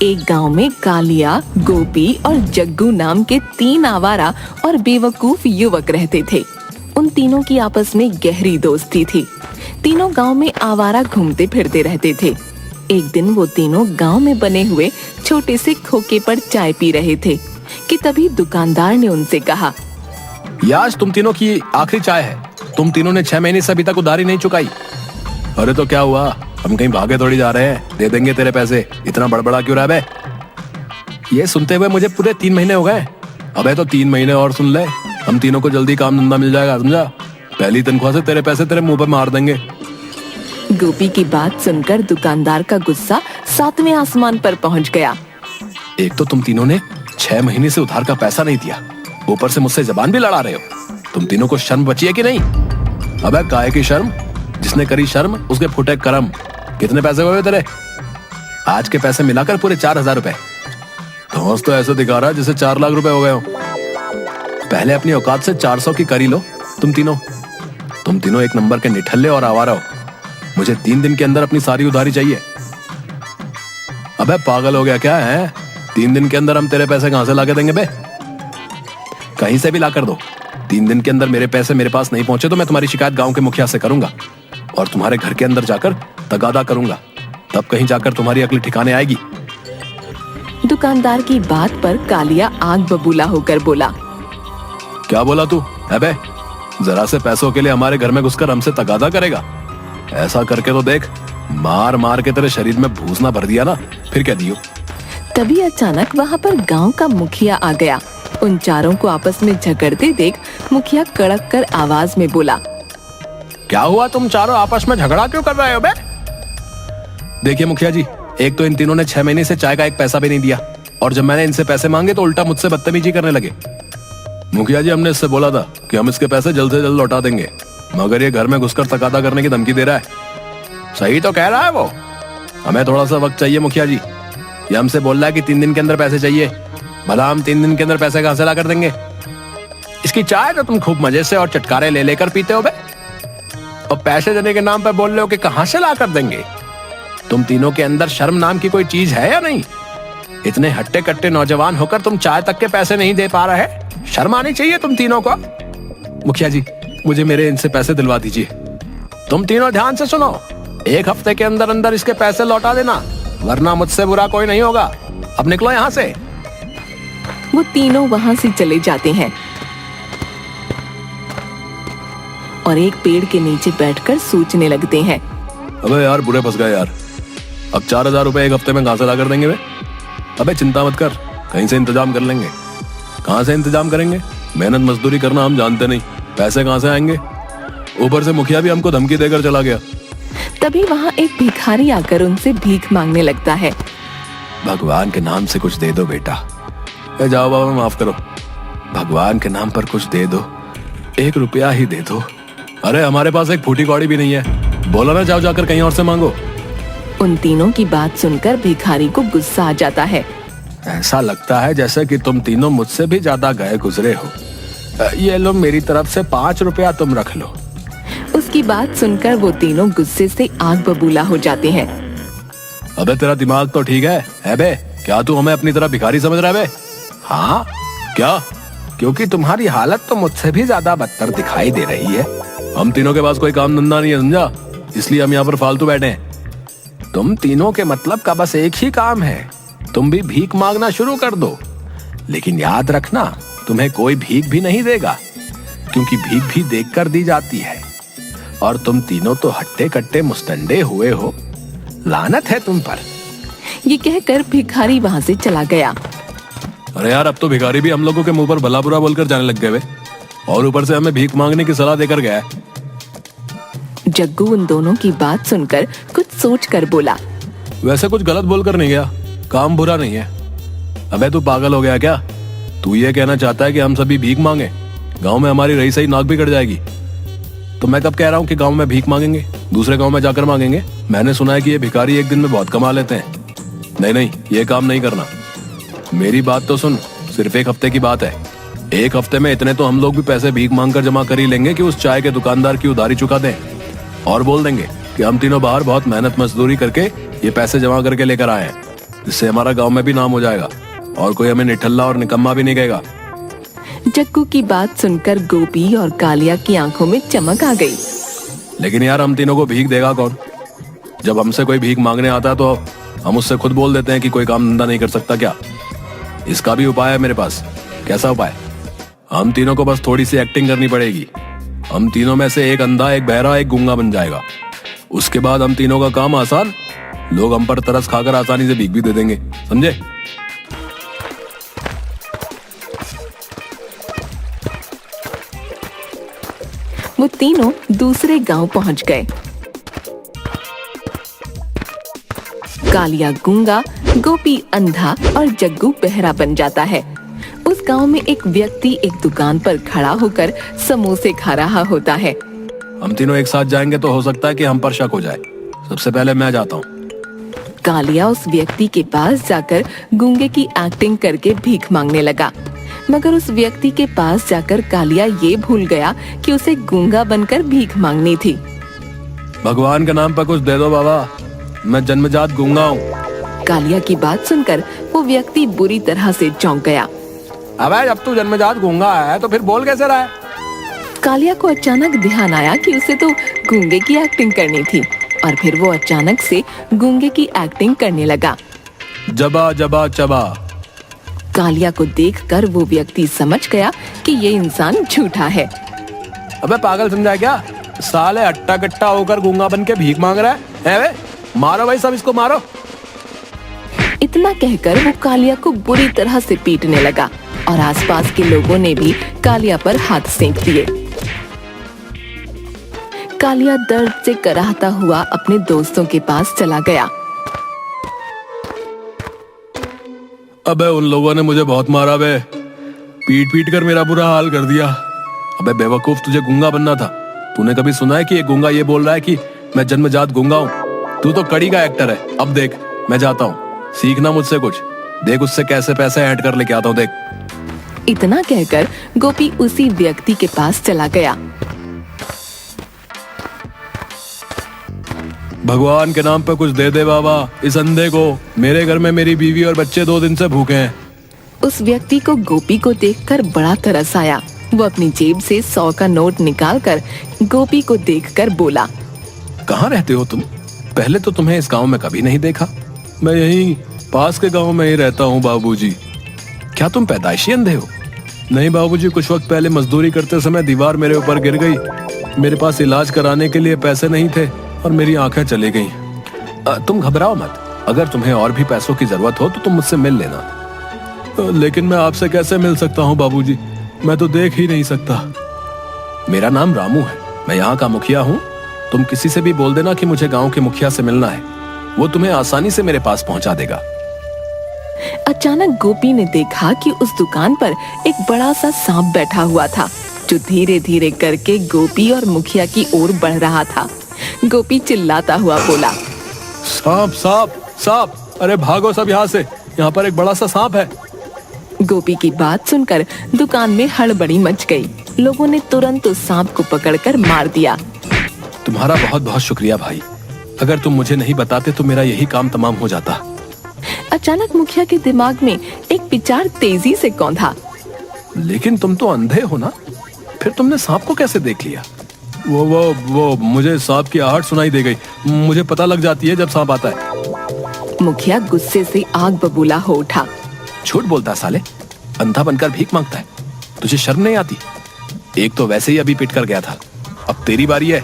एक गांव में कालिया, गोपी और जग्गू नाम के 3 आवारा और बेवकूफ युवक रहते थे। उन तीनों की आपस में गहरी दोस्ती थी। तीनों गांव में आवारा घूमते फिरते रहते थे। एक दिन वो तीनों गांव में बने हुए छोटे से खोखे पर चाय पी रहे थे कि तभी दुकानदार ने उनसे कहा, ये आज तुम तीनों की आखिरी चाय है। तुम तीनों ने 6 महीने से अभी तक उधारी नहीं चुकाई। अरे तो क्या हुआ, हम कहीं भागे थोड़ी जा रहे हैं, दे देंगे तेरे पैसे, इतना बड़बड़ा क्यों रहा बे? ये सुनते हुए मुझे पूरे 3 महीने हो गए। अबे तो 3 महीने और सुन ले, हम तीनों को जल्दी काम धंधा मिल जाएगा, समझा? पहली तनख्वाह से तेरे पैसे तेरे मुंह पर मार देंगे। गोपी की बात सुनकर दुकानदार का गुस्सा 7वें आसमान पर पहुंच गया। एक तो तुम तीनों ने 6 महीने से उधार का पैसा नहीं दिया, ऊपर से मुझसे जबान भी लड़ा रहे हो। तुम तीनों को शर्म बची है कि नहीं? अबे काहे की शर्म? जिसने करी शर्म उसके फुटे करम। कितने पैसे हुए तेरे? आज के पैसे मिलाकर पूरे 4000 रुपए। धौंस तो ऐसे दिखा रहा है जैसे 4 लाख रुपए हो गए हो। पहले अपनी औकात से 400 की करी लो। तुम तीनों एक नंबर के निठल्ले और आवारा हो। मुझे 3 दिन के अंदर अपनी सारी उधारी चाहिए। अबे पागल हो गया क्या है? 3 दिन के अंदर हम तेरे पैसे कहां से लाके देंगे बे? कहीं से भी लाकर दो। 3 दिन के अंदर मेरे पैसे मेरे पास नहीं पहुंचे तो मैं तुम्हारी शिकायत गांव के मुखिया से करूंगा और तुम्हारे घर के अंदर जाकर तगादा करूंगा। तब कहीं जाकर तुम्हारी अकल ठिकाने आएगी। दुकानदार की बात पर कालिया आग बबूला होकर बोला, क्या बोला तू? अबे जरा से पैसों के लिए हमारे घर में घुसकर हमसे तगादा करेगा? ऐसा करके तो देख, मार मार के तेरे शरीर में भूसना भर दिया ना, फिर क्या दियो। तभी अचानक वहाँ पर गांव का मुखिया आ गया। उन चारों को आपस में झगड़ते देख मुखिया कड़क कर आवाज में बोला, क्या हुआ, तुम चारों आपस में झगड़ा क्यों कर रहे हो बे? देखिए मुखिया जी, एक तो इन तीनों ने 6 महीने से चाय का एक पैसा भी नहीं दिया और जब मैंने इनसे पैसे मांगे तो उल्टा मुझसे बदतमीजी करने लगे। मुखिया जी, हमने इससे बोला था कि हम इसके पैसे जल्द से जल्द लौटा देंगे, मगर ये घर में घुसकर तगादा करने की धमकी दे रहा है। सही तो कह रहा है वो। हमें थोड़ा सा वक्त चाहिए मुखिया जी। ये हमसे बोल रहा है कि 3 दिन के अंदर पैसे चाहिए। भला हम 3 दिन के अंदर पैसे कहां से ला कर देंगे? इसकी चाय तो तुम खूब मजे से और चटकारे ले लेकर पीते हो बे, और पैसे देने के नाम पर बोल रहे हो कि कहां से ला कर देंगे। तुम तीनों के अंदर शर्म नाम की कोई चीज है या नहीं? इतने हट्टे कट्टे नौजवान होकर तुम चाय तक के पैसे नहीं दे पा रहे? शर्म आनी चाहिए तुम तीनों को। मुखिया जी, मुझे मेरे इनसे पैसे दिलवा दीजिए। तुम तीनों ध्यान से सुनो, 1 हफ्ते के अंदर अंदर इसके पैसे लौटा देना, वरना मुझसे बुरा कोई नहीं होगा। अब निकलो यहाँ से। वो तीनों वहाँ से चले जाते हैं और एक पेड़ के नीचे बैठकर सोचने लगते हैं। अबे यार, बुरे फंस गए यार। अब 4000 रुपए 1 हफ्ते में कहां से ला कर देंगे वे? अबे चिंता मत कर, कहीं से इंतजाम कर लेंगे। कहां से इंतजाम करेंगे? मेहनत मजदूरी करना हम जानते नहीं, पैसे कहां से आएंगे? ऊपर से मुखिया भी हमको धमकी देकर चला गया। तभी वहाँ एक भिखारी आकर उनसे भीख मांगने लगता है। भगवान के नाम से कुछ दे दो बेटा। जाओ बाबा, माफ करो, भगवान के नाम पर कुछ दे दो, 1 रुपया ही दे दो। अरे हमारे पास एक फूटी कौड़ी भी नहीं है, बोला ना जाओ जाकर कहीं और से मांगो। उन तीनों की बात सुनकर भिखारी को गुस्सा आ जाता है। ऐसा लगता है जैसे कि तुम तीनों मुझसे भी ज्यादा गए गुजरे हो। ये लो, मेरी तरफ से 5 रुपया तुम रख लो। उसकी बात सुनकर वो तीनों गुस्से से आग बबूला हो जाते हैं। अबे तेरा दिमाग तो ठीक है बे? क्या तू हमें अपनी तरह भिखारी समझ रहा है बे? हाँ क्या? क्योंकि तुम्हारी हालत तो मुझसे भी ज्यादा बदतर दिखाई दे रही है। हम तीनों के पास कोई काम धंधा नहीं है, समझा? इसलिए हम यहाँ पर फालतू बैठे हैं। तुम तीनों के मतलब का बस एक ही काम है, तुम भी भीख मांगना शुरू कर दो। लेकिन याद रखना, तुम्हें कोई भीख भी नहीं देगा, क्योंकि भीख भी देखकर दी जाती है। और तुम तीनों तो हट्टे कट्टे मुस्तंडे हुए हो, लानत है तुम पर। ये कहकर भिखारी वहाँ से चला गया। अरे यार, अब तो भिखारी भी हम लोगों के मुंह पर भला बुरा बोलकर जाने लग गए वे, और ऊपर से हमें भीख मांगने की सलाह देकर गया है। जग्गू उन दोनों की बात सुनकर कुछ सोचकर बोला, वैसे कुछ गलत बोलकर नहीं गया, काम बुरा नहीं है। अबे तू पागल हो गया क्या? तू ये कहना चाहता है कि हम सभी भीख मांगे? गांव में हमारी रही सही नाक भी कट जाएगी। तो मैं कब कह रहा हूँ कि गांव में भीख मांगेंगे? दूसरे गांव में जाकर मांगेंगे। मैंने सुना है कि ये भिखारी एक दिन में बहुत कमा लेते हैं। नहीं, ये काम नहीं करना। मेरी बात तो सुन, सिर्फ 1 हफ्ते की बात है। 1 हफ्ते में इतने तो हम लोग भी पैसे भीख मांगकर जमा कर ही लेंगे कि उस चाय के दुकानदार की उधारी चुका दें, और बोल देंगे कि हम तीनों बाहर बहुत मेहनत मजदूरी करके ये पैसे जमा करके लेकर आए हैं। इससे हमारा गांव में भी नाम हो जाएगा और कोई हमें निठल्ला और निकम्मा भी नहीं कहेगा। जग्गू की बात सुनकर गोपी और कालिया की आंखों में चमक आ गई। लेकिन यार हम तीनों को भीख देगा कौन? जब हमसे कोई भीख मांगने आता है तो हम उससे खुद बोल देते हैं कि कोई काम धंधा नहीं कर सकता क्या? इसका भी उपाय है मेरे पास। कैसा उपाय? हम तीनों को बस थोड़ी सी एक्टिंग करनी पड़ेगी। हम तीनों में से एक अंधा, एक बहरा, एक गूंगा बन जाएगा। उसके बाद हम तीनों का काम आसान। लोग हम पर तरस खाकर आसानी से भीख भी दे देंगे, समझे? वो तीनों दूसरे गांव पहुंच गए। कालिया गूंगा, गोपी अंधा और जग्गू बहरा बन जाता है। उस गांव में एक व्यक्ति एक दुकान पर खड़ा होकर समोसे खा रहा होता है। हम तीनों एक साथ जाएंगे तो हो सकता है कि हम पर शक हो जाए। सबसे पहले मैं जाता हूँ। कालिया उस व्यक्ति के पास जाकर गूंगे की एक्टिंग करके भीख मांगने लगा, मगर उस व्यक्ति के पास जाकर कालिया ये भूल गया कि उसे गूंगा बनकर भीख मांगनी थी। भगवान के नाम पर कुछ दे दो बाबा, मैं जन्मजात गूंगा हूँ। कालिया की बात सुनकर वो व्यक्ति बुरी तरह से चौंक गया। अबे जब तू जन्मजात गूंगा है तो फिर बोल कैसे रहा है? कालिया को अचानक ध्यान आया कि उसे तो गूंगे की एक्टिंग करनी थी और फिर वो अचानक से गूंगे की एक्टिंग करने लगा। जबा जबा चबा। कालिया को देखकर वो व्यक्ति समझ गया कि ये इंसान झूठा है। अबे पागल समझा क्या? साले अट्टा कट्टा होकर गूंगा बन के भीख मांग रहा है वे? मारो भाई, सब इसको मारो। इतना कहकर वो कालिया को बुरी तरह से पीटने लगा और आसपास के लोगों ने भी कालिया पर हाथ सेंक दिए। कालिया दर्द से कराहता हुआ अपने दोस्तों के पास चला गया। अबे उन लोगों ने मुझे बहुत मारा बे, पीट पीट कर मेरा बुरा हाल कर दिया। अबे बेवकूफ, तुझे गूंगा बनना था। तूने कभी सुना है कि एक गूंगा ये बोल रहा है कि मैं जन्मजात गूंगा हूँ? तू तो कड़ी का एक्टर है। अब देख, मैं जाता हूँ, सीखना मुझसे कुछ। देख उससे कैसे पैसे ऐड कर लेके आता हूँ, देख। इतना कहकर गोपी उसी व्यक्ति के पास चला गया। भगवान के नाम पे कुछ दे दे बाबा इस अंधे को। मेरे घर में मेरी बीवी और बच्चे 2 दिन से भूखे हैं। उस व्यक्ति को गोपी को देखकर बड़ा तरस आया। वो अपनी जेब से 100 का नोट निकालकर गोपी को देखकर बोला, कहाँ रहते हो तुम? पहले तो तुम्हें इस गांव में कभी नहीं देखा। मैं यहीं पास के गांव में ही रहता हूँ बाबूजी। क्या तुम पैदाइशी अंधे हो? नहीं बाबूजी, कुछ वक्त पहले मजदूरी करते समय दीवार मेरे ऊपर गिर गई। मेरे पास इलाज कराने के लिए पैसे नहीं थे और मेरी आंखें चली गईं। तुम घबराओ मत, अगर तुम्हें और भी पैसों की जरूरत हो तो तुम मुझसे मिल लेना। लेकिन मैं आपसे कैसे मिल सकता हूँ बाबूजी? मैं तो देख ही नहीं सकता। मेरा नाम रामू है, मैं यहाँ का मुखिया हूँ। तुम किसी से भी बोल देना कि मुझे गांव के मुखिया से मिलना है, वो तुम्हें आसानी से मेरे पास पहुंचा देगा। अचानक गोपी ने देखा कि उस दुकान पर एक बड़ा सा सांप बैठा हुआ था, जो धीरे धीरे करके गोपी और मुखिया की ओर बढ़ रहा था। गोपी चिल्लाता हुआ बोला, सांप सांप सांप, अरे भागो सब यहाँ से, यहाँ पर एक बड़ा सा सांप है। गोपी की बात सुनकर दुकान में हड़बड़ी मच गई। लोगों ने तुरंत उस सांप को पकड़कर मार दिया। तुम्हारा बहुत बहुत शुक्रिया भाई, अगर तुम मुझे नहीं बताते तो मेरा यही काम तमाम हो जाता। अचानक मुखिया के दिमाग में एक विचार तेजी से कौंधा। लेकिन तुम तो अंधे हो ना, फिर तुमने सांप को कैसे देख लिया? वो मुझे सांप की आहट सुनाई दे गई। मुझे पता लग जाती है जब सांप आता है। मुखिया गुस्से से आग बबूला हो उठा। झूठ बोलता है साले, अंधा बनकर भीख मांगता है, तुझे शर्म नहीं आती? एक तो वैसे ही अभी पिट कर गया था, अब तेरी बारी है,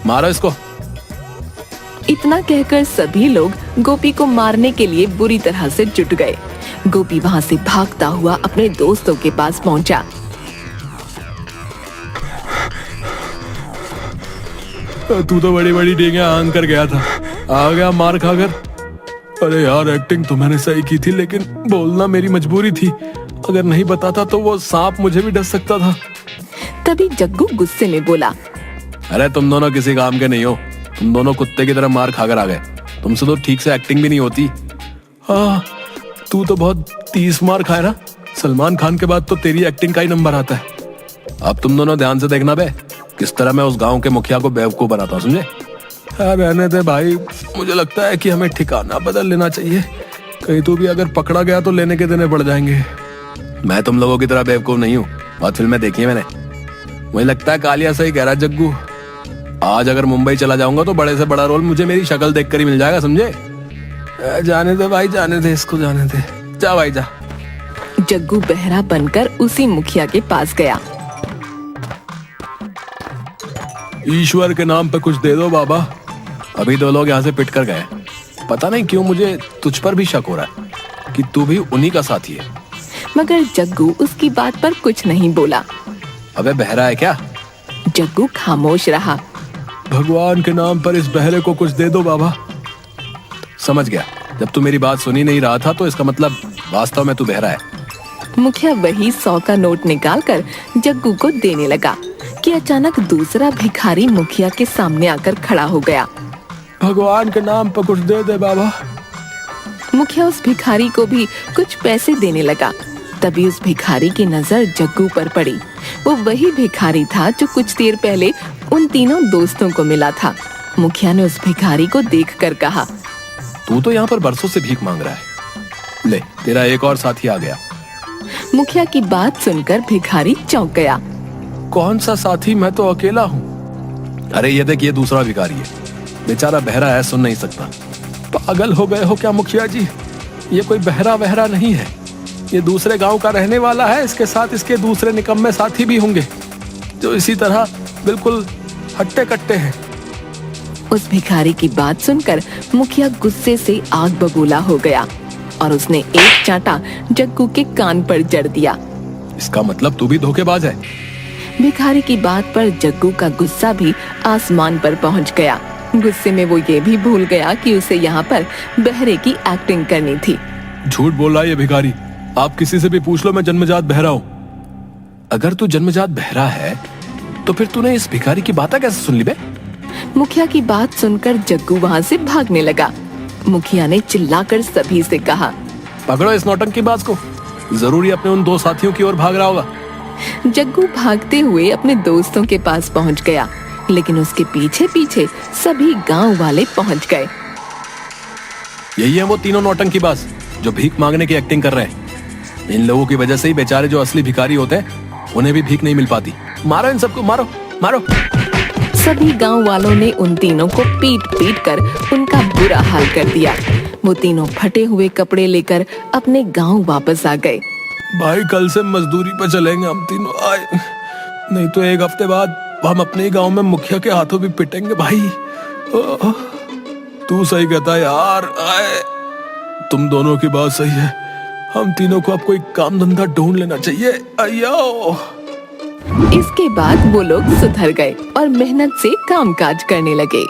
मारो इसको। इतना कहकर सभी लोग गोपी को मारने के लिए बुरी तरह से जुट गए। गोपी वहां से भागता हुआ अपने दोस्तों के पास पहुंचा। तू तो बड़ी बड़ी डेंगे आंग कर गया था, आ गया मार खाकर। अरे यार, एक्टिंग तो मैंने सही की थी, लेकिन बोलना मेरी मजबूरी थी। अगर नहीं बताता तो वो सांप मुझे भी डस सकता था। तभी जग्गू गुस्से में बोला, अरे तुम दोनों किसी काम के नहीं हो, तुम दोनों कुत्ते की तरह मार खाकर आ गए। तुमसे तो ठीक से एक्टिंग भी नहीं होती। हाँ, तू तो बहुत 30 मार खाए ना, सलमान खान के बाद तो तेरी एक्टिंग का ही नंबर आता है। अब तुम दोनों ध्यान से देखना बे, किस तरह मैं उस गांव के मुखिया को बेवकूफ बनाता हूं, समझे? रहने दे भाई, मुझे लगता है कि हमें ठिकाना बदल लेना चाहिए। कहीं तू भी अगर पकड़ा गया तो लेने के देने पड़ जाएंगे। मैं तुम लोगों की तरह बेवकूफ नहीं हूँ, बहुत फिल्में देखी है मैंने। मुझे लगता है कालिया सही कह रहा है जग्गू। आज अगर मुंबई चला जाऊंगा तो बड़े से बड़ा रोल मुझे मेरी शक्ल देखकर ही मिल जाएगा, समझे? जाने दे भाई, जाने दे इसको, जाने दे। जा भाई जा। जग्गू बहरा बनकर उसी मुखिया के पास गया। ईश्वर के नाम पे कुछ दे दो बाबा। अभी 2 लोग यहाँ से पिट कर गए। पता नहीं क्यों मुझे तुझ पर भी शक हो रहा है कि तू भी उन्हीं का साथी है। मगर जग्गू उसकी बात पर कुछ नहीं बोला। अबे बहरा है क्या? जग्गू खामोश रहा। भगवान के नाम पर इस बहरे को कुछ दे दो बाबा। समझ गया, जब तू मेरी बात सुनी नहीं रहा था तो इसका मतलब वास्तव में तू बहरा है। मुखिया वही 100 का नोट निकालकर जग्गू को देने लगा कि अचानक दूसरा भिखारी मुखिया के सामने आकर खड़ा हो गया। भगवान के नाम पर कुछ दे दे बाबा। मुखिया उस भिखारी को भी कुछ पैसे देने लगा। तभी उस भिखारी की नजर जग्गू पर पड़ी। वो वही भिखारी था जो कुछ देर पहले उन तीनों दोस्तों को मिला था। मुखिया ने उस भिखारी को देखकर कहा, तू तो यहाँ पर बरसों से भीख मांग रहा है, ले तेरा एक और साथी आ गया। मुखिया की बात सुनकर भिखारी चौंक गया। कौन सा साथी? मैं तो अकेला हूँ। अरे ये देख, ये दूसरा भिखारी है, बेचारा बहरा है, सुन नहीं सकता। पागल हो गए हो क्या मुखिया जी? ये कोई बहरा वहरा नहीं है, ये दूसरे गांव का रहने वाला है। इसके साथ इसके दूसरे निकम्मे साथी भी होंगे जो इसी तरह बिल्कुल हट्टे कट्टे हैं। उस भिखारी की बात सुनकर मुखिया गुस्से से आग बबूला हो गया और उसने एक चांटा जग्गू के कान पर जड़ दिया। इसका मतलब तू भी धोखेबाज है। भिखारी की बात पर जग्गू का गुस्सा भी आसमान पर पहुंच गया। गुस्से में वो ये भी भूल गया कि उसे यहाँ पर बहरे की एक्टिंग करनी थी। झूठ बोल रहा है ये भिखारी। आप किसी से भी पूछ लो, मैं जन्मजात बहरा हूँ। अगर तू जन्मजात बहरा है तो फिर तूने इस भिखारी की बातें कैसे सुन ली बे? मुखिया की बात सुनकर जग्गू वहाँ से भागने लगा। मुखिया ने चिल्लाकर सभी से कहा, पकड़ो इस नौटंकीबाज को, जरूर ही अपने उन 2 साथियों की ओर भाग रहा होगा। जग्गू भागते हुए अपने दोस्तों के पास पहुंच गया, लेकिन उसके पीछे पीछे सभी गांव वाले पहुंच गए। यही है वो तीनों नौटंकीबाज जो भीख मांगने की एक्टिंग कर रहे हैं। इन लोगों की वजह से ही बेचारे जो असली भिखारी होते हैं उन्हें भी भीख नहीं मिल पाती। मारो इन सबको, मारो मारो। सभी गांव वालों ने उन तीनों को पीट पीट कर उनका बुरा हाल कर दिया। वो तीनों फटे हुए कपड़े लेकर अपने गांव वापस आ गए। भाई कल से मजदूरी पर चलेंगे हम तीनों, आए नहीं तो 1 हफ्ते बाद हम अपने गांव में मुखिया के हाथों भी पिटेंगे भाई। तू सही कहता है यार, आए तुम दोनों की बात सही है। हम तीनों को अब कोई काम धंधा ढूंढ लेना चाहिए। अयो। इसके बाद वो लोग सुधर गए और मेहनत से कामकाज करने लगे।